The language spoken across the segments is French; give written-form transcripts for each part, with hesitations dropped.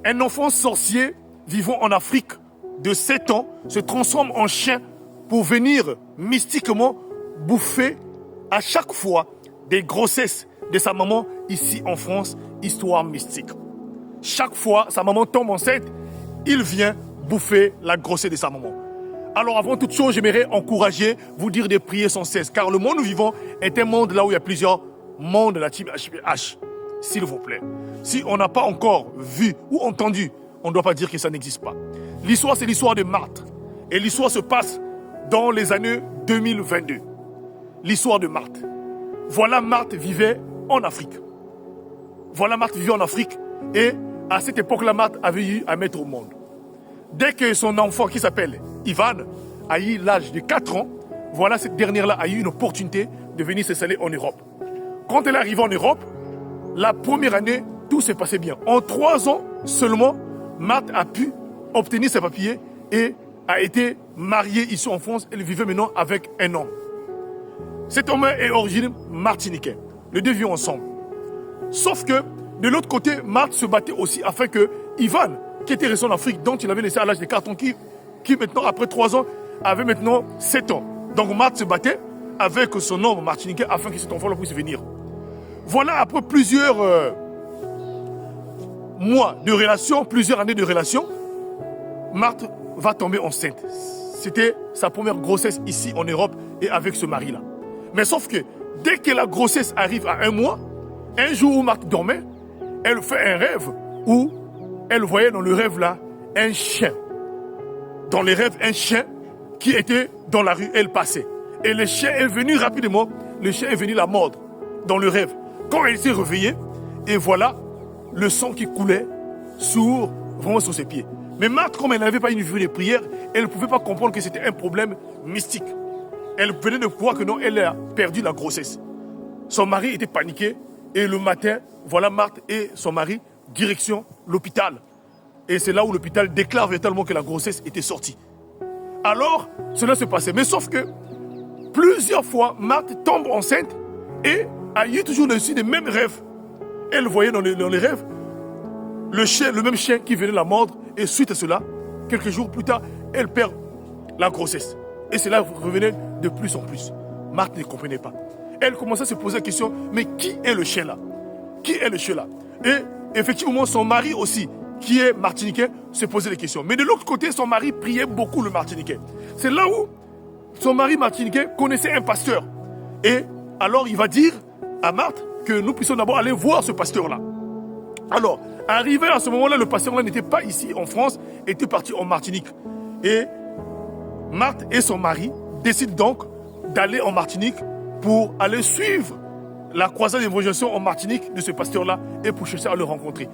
Un enfant sorcier vivant en Afrique de 7 ans se transforme en chien pour venir mystiquement bouffer à chaque fois des grossesses de sa maman ici en France, histoire mystique. Chaque fois sa maman tombe enceinte, il vient bouffer la grossesse de sa maman. Alors avant toute chose, j'aimerais encourager, vous dire de prier sans cesse, car le monde où nous vivons est un monde là où il y a plusieurs mondes de la team HPH. S'il vous plaît. Si on n'a pas encore vu ou entendu, on ne doit pas dire que ça n'existe pas. L'histoire, c'est l'histoire de Marthe. Et l'histoire se passe dans les années 2022. L'histoire de Marthe. Voilà, Marthe vivait en Afrique. Voilà, Marthe vivait en Afrique. Et à cette époque-là, Marthe avait eu à mettre au monde. Dès que son enfant, qui s'appelle Ivan, a eu l'âge de 4 ans, voilà, cette dernière-là a eu une opportunité de venir s'installer en Europe. Quand elle est arrivée en Europe, la première année, tout s'est passé bien. En 3 ans seulement, Marthe a pu obtenir ses papiers et a été mariée ici en France. Elle vivait maintenant avec un homme. Cet homme est originaire martiniquais. Les deux vivent ensemble. Sauf que, de l'autre côté, Marthe se battait aussi afin que Ivan, qui était resté en Afrique, dont il avait laissé à l'âge de 4 ans, qui maintenant, après 3 ans, avait maintenant 7 ans. Donc Marthe se battait avec son homme martiniquais afin que cet enfant-là puisse venir. Voilà, après plusieurs mois de relation, plusieurs années de relation, Marthe va tomber enceinte. C'était sa première grossesse ici en Europe et avec ce mari-là. Mais sauf que dès que la grossesse arrive à 1 mois, un jour où Marthe dormait, elle fait un rêve où elle voyait dans le rêve là un chien. Dans les rêves, un chien qui était dans la rue, elle passait. Et le chien est venu rapidement, le chien est venu la mordre dans le rêve. Quand elle s'est réveillée, et voilà le sang qui coulait vraiment sur ses pieds. Mais Marthe, comme elle n'avait pas une vie de prière, elle ne pouvait pas comprendre que c'était un problème mystique. Elle venait de croire que non, elle a perdu la grossesse. Son mari était paniqué et le matin, voilà Marthe et son mari, direction l'hôpital. Et c'est là où l'hôpital déclare véritablement que la grossesse était sortie. Alors, cela se passait. Mais sauf que plusieurs fois, Marthe tombe enceinte et a eu toujours les mêmes rêves. Elle voyait dans les rêves le même chien qui venait la mordre. Et suite à cela, quelques jours plus tard, elle perd la grossesse. Et cela revenait de plus en plus. Marthe ne comprenait pas. Elle commençait à se poser la question, mais qui est le chien là? Qui est le chien là? Et effectivement, son mari aussi, qui est martiniquais, se posait des questions. Mais de l'autre côté, son mari priait beaucoup le martiniquais. C'est là où son mari martiniquais connaissait un pasteur. Et alors, il va dire à Marthe que nous puissions d'abord aller voir ce pasteur-là. Alors, arrivé à ce moment-là, le pasteur-là n'était pas ici en France, était parti en Martinique. Et Marthe et son mari décident donc d'aller en Martinique pour aller suivre la croisade d'évangélisation en Martinique de ce pasteur-là et pour chercher à le rencontrer.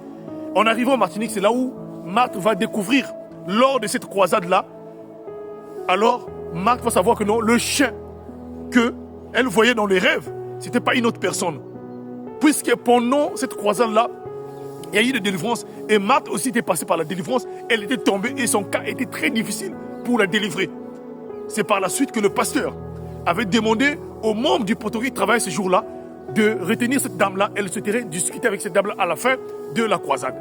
En arrivant en Martinique, c'est là où Marthe va découvrir, lors de cette croisade-là, alors Marthe va savoir que non, le chien qu'elle voyait dans les rêves, ce n'était pas une autre personne. Puisque pendant cette croisade-là, il y a eu des délivrances et Marthe aussi était passée par la délivrance. Elle était tombée et son cas était très difficile pour la délivrer. C'est par la suite que le pasteur avait demandé aux membres du poteau qui travaillaient ce jour-là de retenir cette dame-là. Elle souhaiterait discuter avec cette dame-là à la fin de la croisade.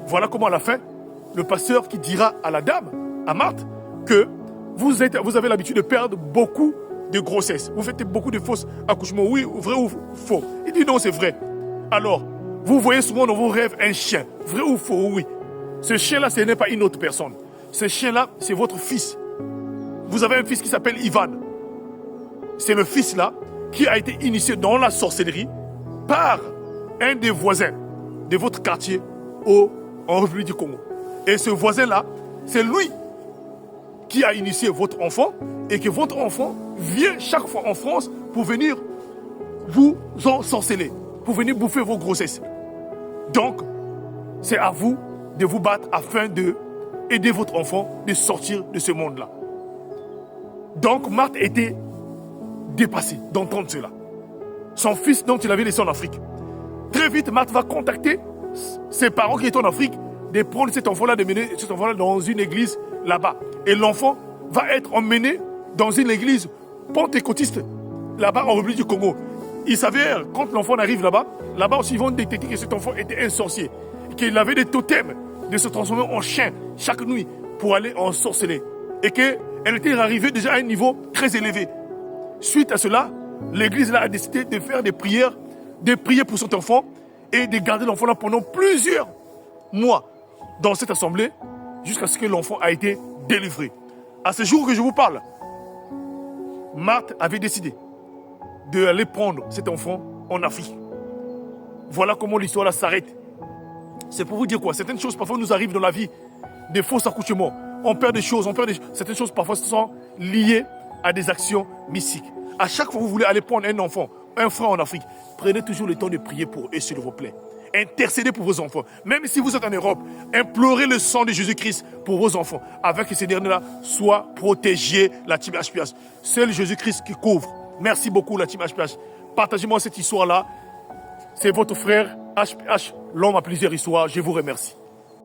Voilà comment à la fin, le pasteur qui dira à la dame, à Marthe, que vous avez l'habitude de perdre beaucoup de grossesses. Vous faites beaucoup de fausses accouchements. Oui, vrai ou faux? Il dit non, c'est vrai. Alors, vous voyez souvent dans vos rêves un chien. Vrai ou faux? Oui. Ce chien-là, ce n'est pas une autre personne. Ce chien-là, c'est votre fils. Vous avez un fils qui s'appelle Ivan. C'est le fils-là qui a été initié dans la sorcellerie par un des voisins de votre quartier en République du Congo. Et ce voisin-là, c'est lui qui a initié votre enfant et que votre enfant vient chaque fois en France pour venir vous ensorceler, pour venir bouffer vos grossesses. Donc, c'est à vous de vous battre afin d'aider votre enfant de sortir de ce monde-là. Donc, Marthe était dépassée d'entendre cela. Son fils dont il avait laissé en Afrique. Très vite, Marthe va contacter ses parents qui étaient en Afrique de prendre cet enfant-là, de mener cet enfant-là dans une église là-bas. Et l'enfant va être emmené dans une église pentecôtiste là-bas en République du Congo. Il s'avère, quand l'enfant arrive là-bas aussi ils vont détecter que cet enfant était un sorcier, qu'il avait des totems de se transformer en chien chaque nuit pour aller en sorceler. Et qu'elle était arrivée déjà à un niveau très élevé. Suite à cela, l'église là, a décidé de faire des prières pour cet enfant et de garder l'enfant là pendant plusieurs mois dans cette assemblée jusqu'à ce que l'enfant a été délivré. À ce jour que je vous parle, Marthe avait décidé d'aller prendre cet enfant en Afrique. Voilà comment l'histoire là s'arrête. C'est pour vous dire quoi? Certaines choses parfois nous arrivent dans la vie, des faux accouchements. On perd des choses, certaines choses parfois sont liées à des actions mystiques. À chaque fois que vous voulez aller prendre un enfant, un frère en Afrique, prenez toujours le temps de prier pour eux, s'il vous plaît. Intercédez pour vos enfants. Même si vous êtes en Europe, implorez le sang de Jésus-Christ pour vos enfants, afin que ces derniers-là soient protégés, la team HPH. C'est le Jésus-Christ qui couvre. Merci beaucoup, la team HPH. Partagez-moi cette histoire-là. C'est votre frère HPH, l'homme à plusieurs histoires. Je vous remercie.